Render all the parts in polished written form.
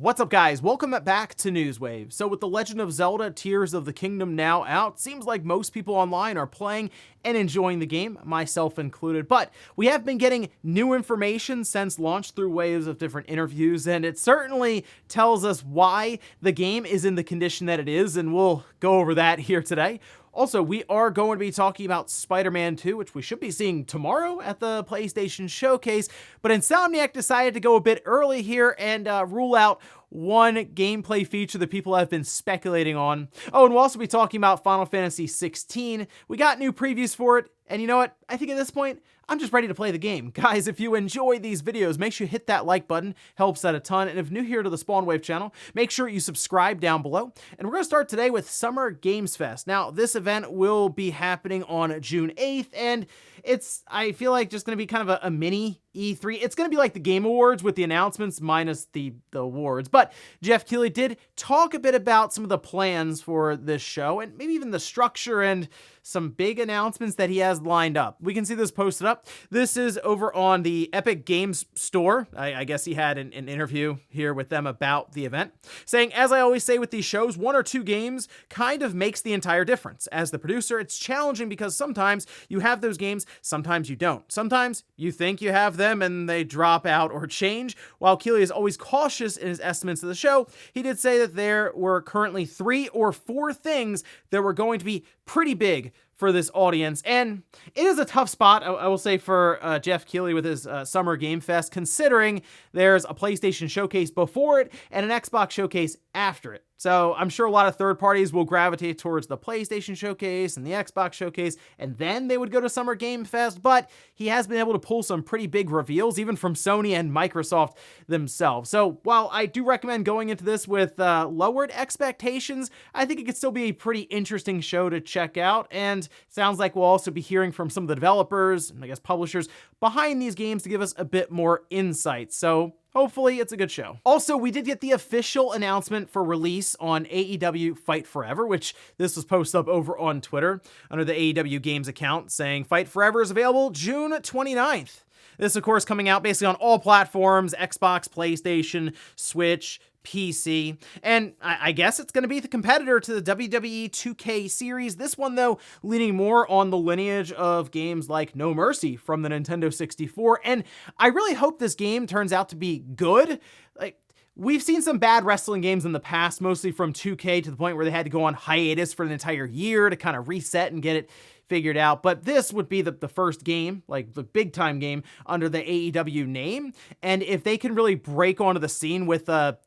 What's up, guys? Welcome back to Newswave. So with The Legend of Zelda Tears of the Kingdom now out, seems like most people online are playing and enjoying the game, myself included. But we have been getting new information since launch through waves of different interviews, and it certainly tells us why the game is in the condition that it is, and we'll go over that here today. Also, we are going to be talking about Spider-Man 2, which we should be seeing tomorrow at the PlayStation Showcase, but Insomniac decided to go a bit early here and rule out one gameplay feature that people have been speculating on. Oh, and we'll also be talking about Final Fantasy 16. We got new previews for it, and you know what? I think at this point, I'm just ready to play the game. Guys, if you enjoy these videos, make sure you hit that like button, helps out a ton. And if new here to the Spawn Wave channel, make sure you subscribe down below. And we're gonna start today with Summer Games Fest. Now, this event will be happening on June 8th, and it's, I feel like, just gonna be kind of a mini E3. It's gonna be like the Game Awards with the announcements minus the awards. But Jeff Keighley did talk a bit about some of the plans for this show and maybe even the structure and some big announcements that he has lined up. We can see this posted up. This is over on the Epic Games store. I guess he had an interview here with them about the event, saying, as I always say with these shows, one or two games kind of makes the entire difference. As the producer, it's challenging because sometimes you have those games, sometimes you don't. Sometimes you think you have them and they drop out or change. While Keighley is always cautious in his estimates of the show, he did say that there were currently 3 or 4 things that were going to be pretty big for this audience, and it is a tough spot, I will say, for Jeff Keighley with his Summer Game Fest, considering there's a PlayStation showcase before it and an Xbox showcase after it. So I'm sure a lot of third parties will gravitate towards the PlayStation showcase and the Xbox showcase, and then they would go to Summer Game Fest, but he has been able to pull some pretty big reveals, even from Sony and Microsoft themselves. So while I do recommend going into this with lowered expectations, I think it could still be a pretty interesting show to check out, and sounds like we'll also be hearing from some of the developers and I guess publishers behind these games to give us a bit more insight. So hopefully it's a good show. Also, we did get the official announcement for release on AEW Fight Forever, which this was posted up over on Twitter under the AEW Games account, saying Fight Forever is available June 29th. This, of course, coming out basically on all platforms, Xbox, PlayStation, Switch, PC, and I guess it's going to be the competitor to the WWE 2K series. This one, though, leaning more on the lineage of games like No Mercy from the Nintendo 64, and I really hope this game turns out to be good. Like, we've seen some bad wrestling games in the past, mostly from 2K, to the point where they had to go on hiatus for an entire year to kind of reset and get it figured out. But this would be the first game, like the big time game, under the AEW name. And if they can really break onto the scene with a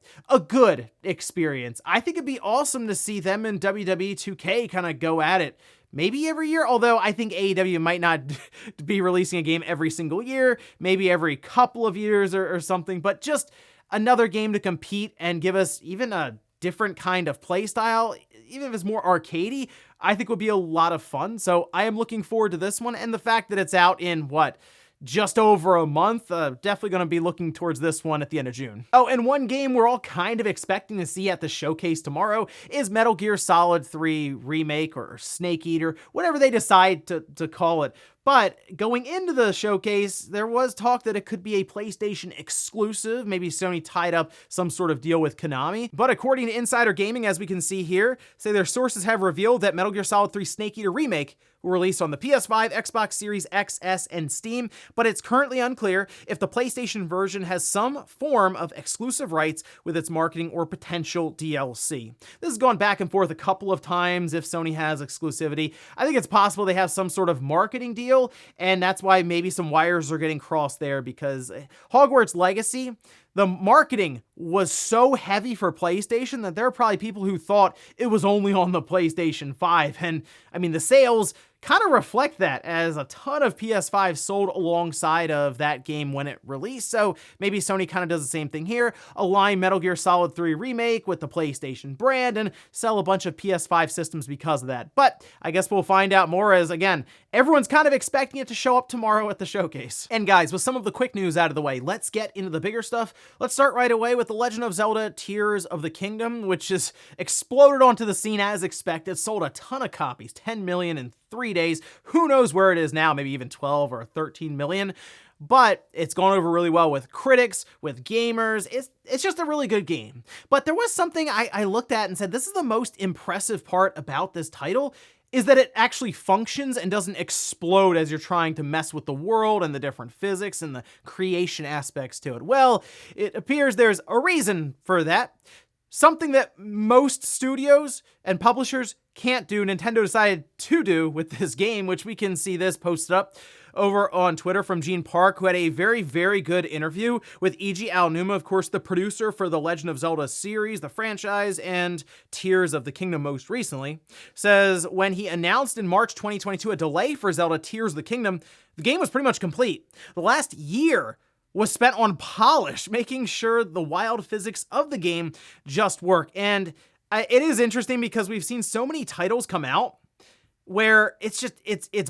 good experience, I think it'd be awesome to see them and WWE 2K kind of go at it. Maybe every year, although I think AEW might not be releasing a game every single year, maybe every couple of years or something, but just another game to compete and give us even a different kind of play style, even if it's more arcadey, I think would be a lot of fun. So I am looking forward to this one, and the fact that it's out in just over a month, definitely going to be looking towards this one at the end of June. Oh, and one game we're all kind of expecting to see at the showcase tomorrow is Metal Gear Solid 3 Remake, or Snake Eater, whatever they decide to call it. But going into the showcase, there was talk that it could be a PlayStation exclusive. Maybe Sony tied up some sort of deal with Konami. But according to Insider Gaming, as we can see here, say their sources have revealed that Metal Gear Solid 3 Snake Eater Remake will release on the PS5, Xbox Series X, S, and Steam, but it's currently unclear if the PlayStation version has some form of exclusive rights with its marketing or potential DLC. This has gone back and forth a couple of times if Sony has exclusivity. I think it's possible they have some sort of marketing deal, and that's why maybe some wires are getting crossed there, because Hogwarts Legacy, the marketing was so heavy for PlayStation that there are probably people who thought it was only on the PlayStation 5. And I mean, the sales kind of reflect that, as a ton of PS5 sold alongside of that game when it released. So maybe Sony kind of does the same thing here, align Metal Gear Solid 3 Remake with the PlayStation brand and sell a bunch of PS5 systems because of that. But I guess we'll find out more, as again, everyone's kind of expecting it to show up tomorrow at the showcase. And guys, with some of the quick news out of the way, let's get into the bigger stuff. Let's start right away with The Legend of Zelda Tears of the Kingdom, which has exploded onto the scene as expected, sold a ton of copies, 10 million in 3 days. Who knows where it is now, maybe even 12 or 13 million. but it's gone over really well with critics, with gamers. It's just a really good game. But there was something I looked at and said, this is the most impressive part about this title, is that it actually functions and doesn't explode as you're trying to mess with the world and the different physics and the creation aspects to it. Well, it appears there's a reason for that. Something that most studios and publishers can't do, Nintendo decided to do with this game, which we can see this posted up over on Twitter from Gene Park, who had a very, very good interview with Eiji Aonuma, of course, the producer for the Legend of Zelda series, the franchise, and Tears of the Kingdom most recently. Says when he announced in March 2022 a delay for Zelda Tears of the Kingdom, the game was pretty much complete. The last year was spent on polish, making sure the wild physics of the game just work. And it is interesting because we've seen so many titles come out where it's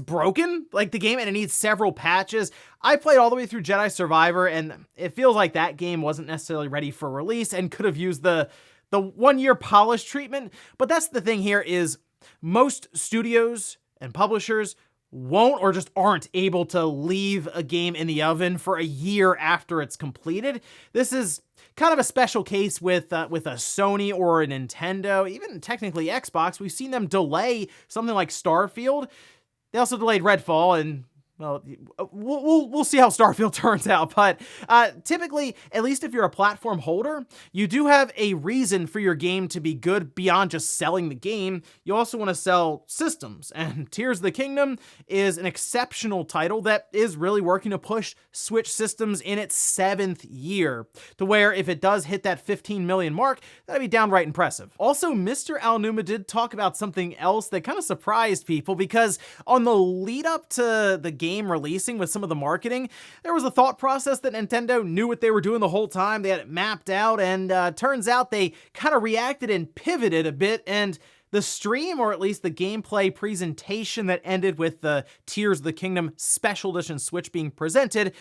broken, like the game, and it needs several patches. I played all the way through Jedi Survivor, and it feels like that game wasn't necessarily ready for release and could have used the 1 year polish treatment. But that's the thing here, is most studios and publishers won't or just aren't able to leave a game in the oven for a year after it's completed. This is kind of a special case with a Sony or a Nintendo, even technically Xbox. We've seen them delay something like Starfield. They also delayed Redfall, and well, we'll see how Starfield turns out, but typically, at least if you're a platform holder, you do have a reason for your game to be good beyond just selling the game. You also want to sell systems, and Tears of the Kingdom is an exceptional title that is really working to push Switch systems in its 7th year, to where if it does hit that 15 million mark, that'd be downright impressive. Also, Mr. Aonuma did talk about something else that kind of surprised people, because on the lead up to the game releasing with some of the marketing, there was a thought process that Nintendo knew what they were doing the whole time. They had it mapped out, and turns out they kind of reacted and pivoted a bit, and the stream, or at least the gameplay presentation that ended with the Tears of the Kingdom Special Edition Switch being presented,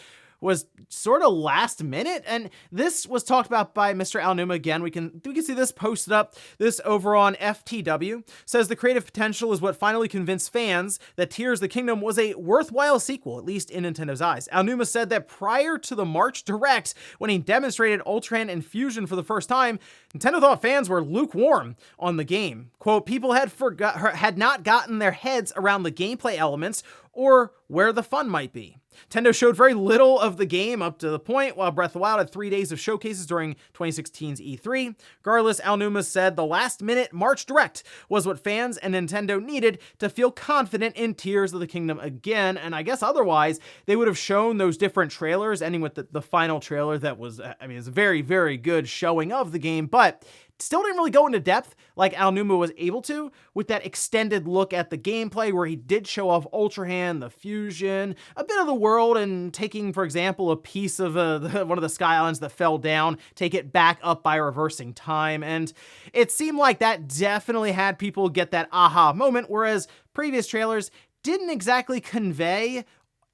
was sort of last minute, and this was talked about by Mr. Aonuma again. We can see this posted up. This over on FTW says the creative potential is what finally convinced fans that Tears of the Kingdom was a worthwhile sequel, at least in Nintendo's eyes. Aonuma said that prior to the March Direct, when he demonstrated Ultra Hand and Fusion for the first time, Nintendo thought fans were lukewarm on the game. Quote, people had not gotten their heads around the gameplay elements or where the fun might be. Nintendo showed very little of the game up to the point, while Breath of the Wild had 3 days of showcases during 2016's E3. Regardless, Aonuma said the last-minute March Direct was what fans and Nintendo needed to feel confident in Tears of the Kingdom again, and I guess otherwise, they would have shown those different trailers, ending with the final trailer that was, it's a very, very good showing of the game, but still didn't really go into depth like Aonuma was able to with that extended look at the gameplay, where he did show off Ultra Hand, the fusion, a bit of the world, and taking, for example, a piece of one of the Sky Islands that fell down, take it back up by reversing time. And it seemed like that definitely had people get that aha moment, whereas previous trailers didn't exactly convey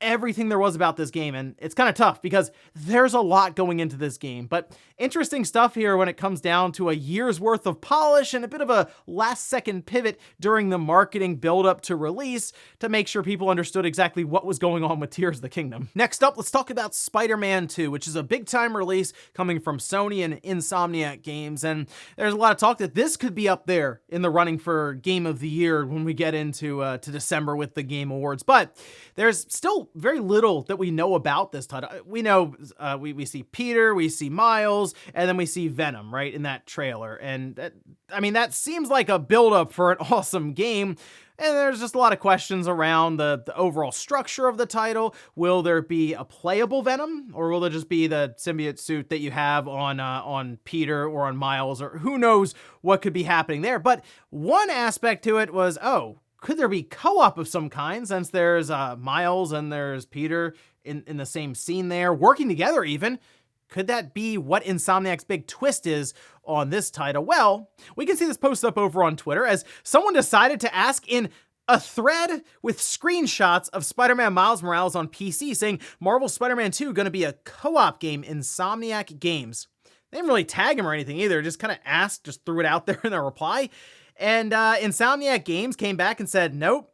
everything there was about this game, and it's kind of tough because there's a lot going into this game. But interesting stuff here when it comes down to a year's worth of polish and a bit of a last-second pivot during the marketing build-up to release to make sure people understood exactly what was going on with Tears of the Kingdom. Next up, let's talk about Spider-Man 2, which is a big-time release coming from Sony and Insomniac Games, and there's a lot of talk that this could be up there in the running for Game of the Year when we get into to December with the Game Awards. But there's still very little that we know about this title. We know we see Peter, we see Miles, and then we see Venom, right, in that trailer. And that seems like a build-up for an awesome game. And there's just a lot of questions around the overall structure of the title. Will there be a playable Venom, or will it just be the symbiote suit that you have on Peter or on Miles, or who knows what could be happening there? But one aspect to it was, could there be co-op of some kind, since there's Miles and there's Peter in the same scene there, working together even? Could that be what Insomniac's big twist is on this title? Well, we can see this posted up over on Twitter as someone decided to ask in a thread with screenshots of Spider-Man Miles Morales on PC, saying Marvel's Spider-Man 2 going to be a co-op game, Insomniac Games. They didn't really tag him or anything either, just kind of asked, just threw it out there in their reply. And Insomniac Games came back and said, nope,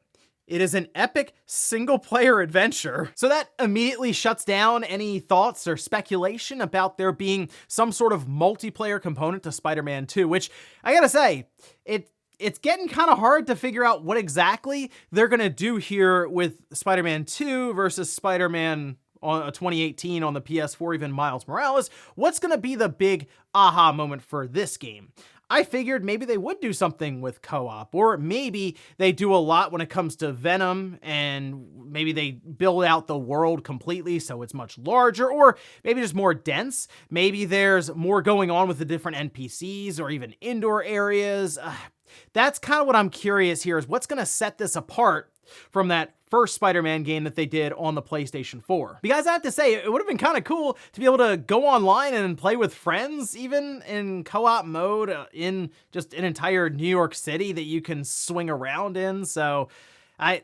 It is an epic single-player adventure. So that immediately shuts down any thoughts or speculation about there being some sort of multiplayer component to Spider-Man 2, which I gotta say, it's getting kind of hard to figure out what exactly they're gonna do here with Spider-Man 2 versus Spider-Man on 2018 on the PS4, even Miles Morales. What's gonna be the big aha moment for this game? I figured maybe they would do something with co-op, or maybe they do a lot when it comes to Venom, and maybe they build out the world completely so it's much larger, or maybe just more dense. Maybe there's more going on with the different NPCs or even indoor areas. That's kind of what I'm curious here, is what's gonna set this apart from that first Spider-Man game that they did on the PlayStation 4. Because I have to say, it would have been kind of cool to be able to go online and play with friends, even in co-op mode, in just an entire New York City that you can swing around in. So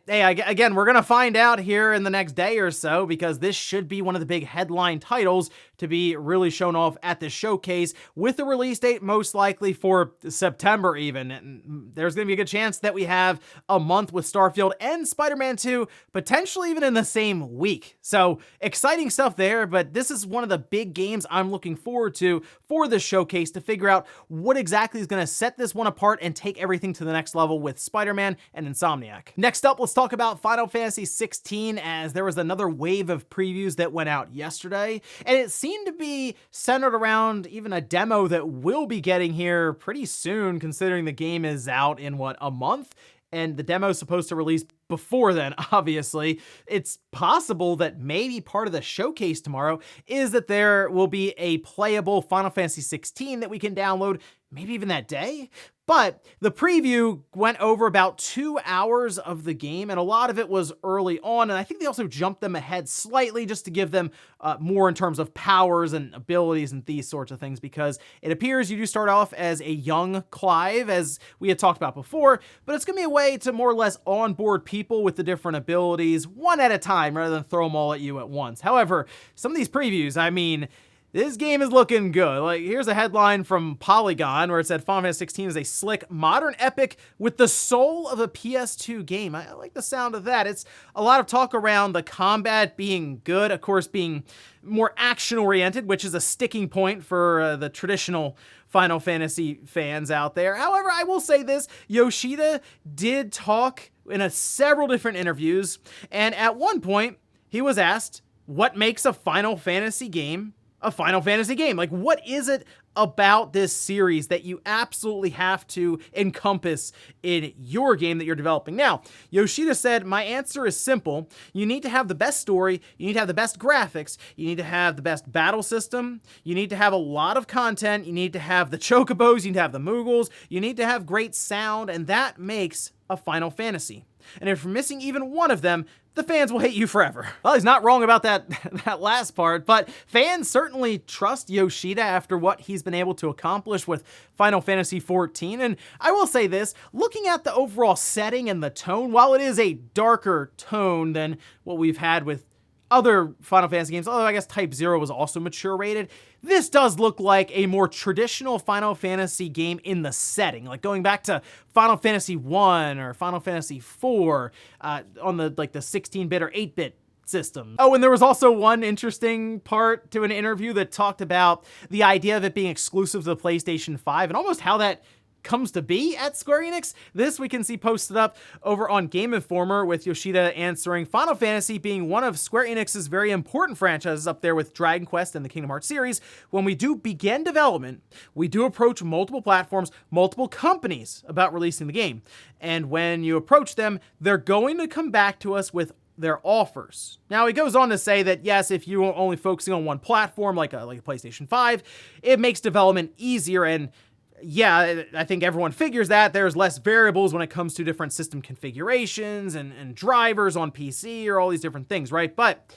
again, we're gonna find out here in the next day or so, because this should be one of the big headline titles to be really shown off at the showcase, with the release date most likely for September even. And there's gonna be a good chance that we have a month with Starfield and Spider-Man 2, potentially even in the same week. So exciting stuff there, but this is one of the big games I'm looking forward to for the showcase, to figure out what exactly is gonna set this one apart and take everything to the next level with Spider-Man and Insomniac. Next up, let's talk about Final Fantasy 16, as there was another wave of previews that went out yesterday, and it seemed to be centered around even a demo that we'll be getting here pretty soon, considering the game is out in, what, a month? And the demo is supposed to release before then, obviously. It's possible that maybe part of the showcase tomorrow is that there will be a playable Final Fantasy 16 that we can download, maybe even that day. But the preview went over about 2 hours of the game, and a lot of it was early on, and I think they also jumped them ahead slightly just to give them more in terms of powers and abilities and these sorts of things, because it appears you do start off as a young Clive, as we had talked about before, but it's gonna be a way to more or less onboard people with the different abilities one at a time rather than throw them all at you at once. However, some of these previews, I mean, this game is looking good. Like, here's a headline from Polygon where it said Final Fantasy 16 is a slick, modern epic with the soul of a PS2 game. I like the sound of that. It's a lot of talk around the combat being good, of course, being more action-oriented, which is a sticking point for the traditional Final Fantasy fans out there. However, I will say this, Yoshida did talk in several different interviews, and at one point, he was asked, what makes a Final Fantasy game a Final Fantasy game? Like, what is it about this series that you absolutely have to encompass in your game that you're developing? Now, Yoshida said, my answer is simple. You need to have the best story, you need to have the best graphics, you need to have the best battle system, you need to have a lot of content, you need to have the chocobos, you need to have the Moogles, you need to have great sound, and that makes a Final Fantasy. And if you're missing even one of them, the fans will hate you forever. Well, he's not wrong about that last part, but fans certainly trust Yoshida after what he's been able to accomplish with Final Fantasy XIV. And I will say this, looking at the overall setting and the tone, while it is a darker tone than what we've had with other Final Fantasy games, although I guess Type 0 was also mature rated, this does look like a more traditional Final Fantasy game in the setting, like going back to Final Fantasy 1 or Final Fantasy 4 on the 16-bit or 8-bit system. Oh, and there was also one interesting part to an interview that talked about the idea of it being exclusive to the PlayStation 5 and almost how that comes to be at Square Enix. This we can see posted up over on Game Informer, with Yoshida answering, Final Fantasy being one of Square Enix's very important franchises up there with Dragon Quest and the Kingdom Hearts series. When we do begin development, we do approach multiple platforms, multiple companies about releasing the game. And when you approach them, they're going to come back to us with their offers. Now, he goes on to say that, yes, if you're only focusing on one platform, like a PlayStation 5, it makes development easier, and yeah, I think everyone figures that there's less variables when it comes to different system configurations and drivers on PC or all these different things, right? But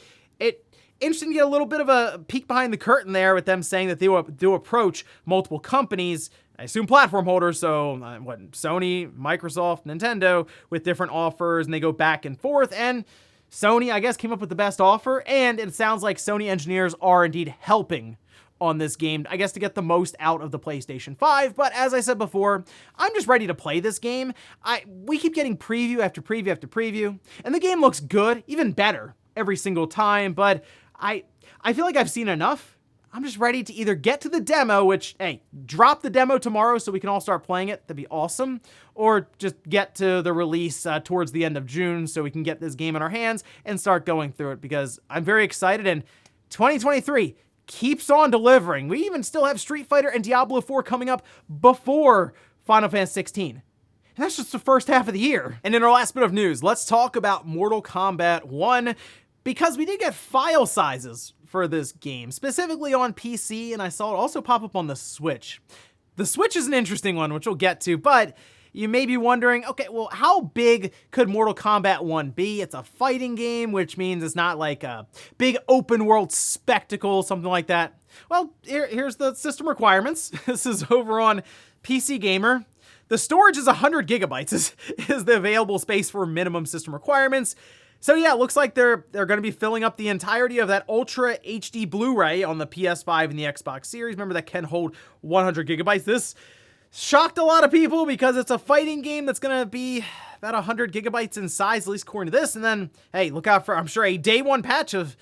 interesting to get a little bit of a peek behind the curtain there with them saying that they will do approach multiple companies, I assume platform holders, so Sony, Microsoft, Nintendo, with different offers, and they go back and forth, and Sony, I guess, came up with the best offer, and it sounds like Sony engineers are indeed helping on this game, I guess, to get the most out of the PlayStation 5. But as I said before, I'm just ready to play this game. We keep getting preview after preview after preview, and the game looks good, even better every single time. But I feel like I've seen enough. I'm just ready to either get to the demo, which, hey, drop the demo tomorrow so we can all start playing it. That'd be awesome. Or just get to the release towards the end of June so we can get this game in our hands and start going through it, because I'm very excited, and 2023 keeps on delivering. We even still have Street Fighter and Diablo 4 coming up before Final Fantasy 16. And that's just the first half of the year. And in our last bit of news, let's talk about Mortal Kombat 1, because we did get file sizes for this game, specifically on PC, and I saw it also pop up on the Switch. The Switch is an interesting one, which we'll get to, but you may be wondering, okay, well, how big could Mortal Kombat 1 be? It's a fighting game, which means it's not like a big open world spectacle, something like that. Well, here's the system requirements. This is over on PC Gamer. The storage is 100 gigabytes is the available space for minimum system requirements. So yeah, it looks like they're going to be filling up the entirety of that Ultra HD Blu-ray on the PS5 and the Xbox Series. Remember, that can hold 100 gigabytes. This shocked a lot of people because it's a fighting game that's going to be about 100 gigabytes in size, at least according to this. And then, hey, look out for, I'm sure, a day one patch of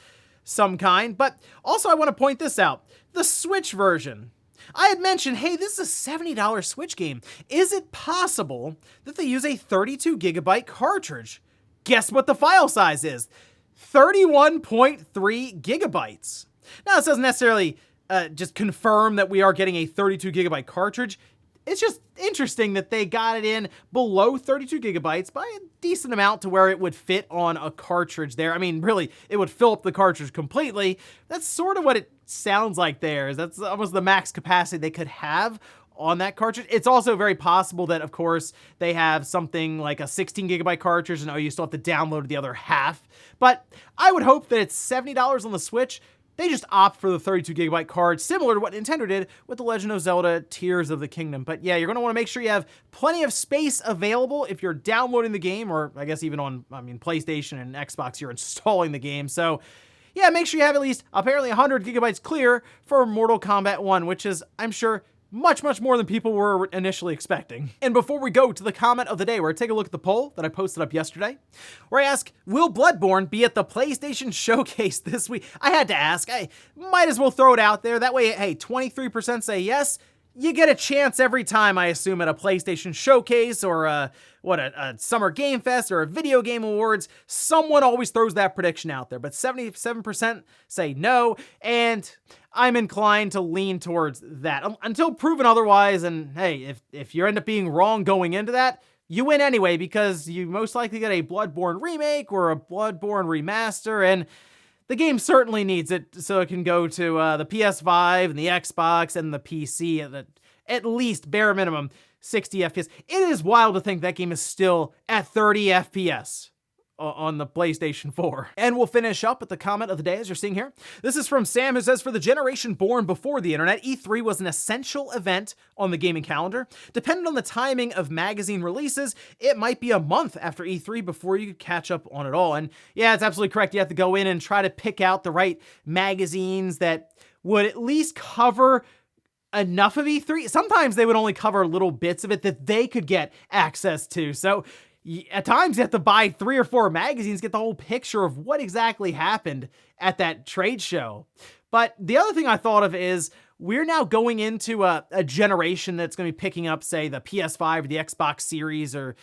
some kind. But also, I want to point this out. The Switch version. I had mentioned, hey, this is a $70 Switch game. Is it possible that they use a 32 gigabyte cartridge? Guess what the file size is? 31.3 gigabytes. Now, this doesn't necessarily just confirm that we are getting a 32 gigabyte cartridge. It's just interesting that they got it in below 32 gigabytes by a decent amount to where it would fit on a cartridge there. I mean, really, it would fill up the cartridge completely. That's sort of what it sounds like there. That's almost the max capacity they could have on that cartridge. It's also very possible that, of course, they have something like a 16 gigabyte cartridge and you still have to download the other half. But I would hope that it's $70 on the Switch. They just opt for the 32 gigabyte card, similar to what Nintendo did with The Legend of Zelda Tears of the Kingdom. But yeah, you're going to want to make sure you have plenty of space available if you're downloading the game, or I guess even on, PlayStation and Xbox, you're installing the game. So yeah, make sure you have at least apparently 100 gigabytes clear for Mortal Kombat 1, which is, I'm sure, much, much more than people were initially expecting. And before we go to the comment of the day, where I take a look at the poll that I posted up yesterday, where I ask, will Bloodborne be at the PlayStation Showcase this week? I had to ask. I might as well throw it out there. That way, hey, 23% say yes. You get a chance every time, I assume, at a PlayStation Showcase or a Summer Game Fest or a Video Game Awards. Someone always throws that prediction out there, but 77% say no, and I'm inclined to lean towards that until proven otherwise. And hey, if you end up being wrong going into that, you win anyway, because you most likely get a Bloodborne remake or a Bloodborne remaster, and the game certainly needs it so it can go to the PS5 and the Xbox and the PC at least bare minimum 60 FPS. It is wild to think that game is still at 30 FPS on the PlayStation 4. And we'll finish up with the comment of the day, as you're seeing here. This is from Sam, who says, for the generation born before the internet, E3 was an essential event on the gaming calendar. Depending on the timing of magazine releases, it might be a month after E3 before you could catch up on it all. And yeah, it's absolutely correct. You have to go in and try to pick out the right magazines that would at least cover enough of E3. Sometimes they would only cover little bits of it that they could get access to. So at times you have to buy 3 or 4 magazines, get the whole picture of what exactly happened at that trade show. But the other thing I thought of is we're now going into a generation that's going to be picking up, say, the PS5 or the Xbox Series, or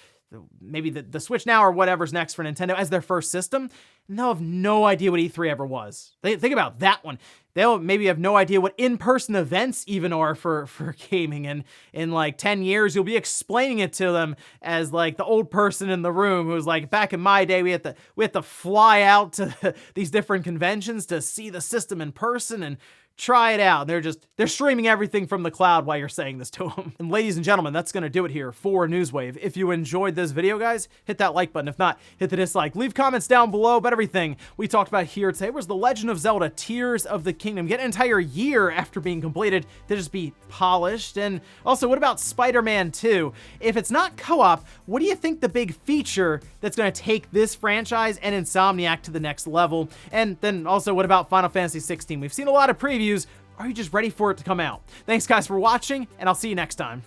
maybe the Switch now, or whatever's next for Nintendo as their first system. And they'll have no idea what E3 ever was. Think about that one. They'll maybe have no idea what in-person events even are for gaming. And in like 10 years, you'll be explaining it to them as like the old person in the room who's like, back in my day, we had to fly out to these different conventions to see the system in person and try it out. They're streaming everything from the cloud while you're saying this to them. And ladies and gentlemen, that's going to do it here for Newswave. If you enjoyed this video, guys, hit that like button. If not, hit the dislike. Leave comments down below about everything we talked about here today. Was The Legend of Zelda Tears of the Kingdom get an entire year after being completed to just be polished? And also, what about Spider-Man 2? If it's not co-op, what do you think the big feature that's going to take this franchise and Insomniac to the next level? And then also, what about Final Fantasy 16? We've seen a lot of previews. are you just ready for it to come out? Thanks guys for watching, and I'll see you next time.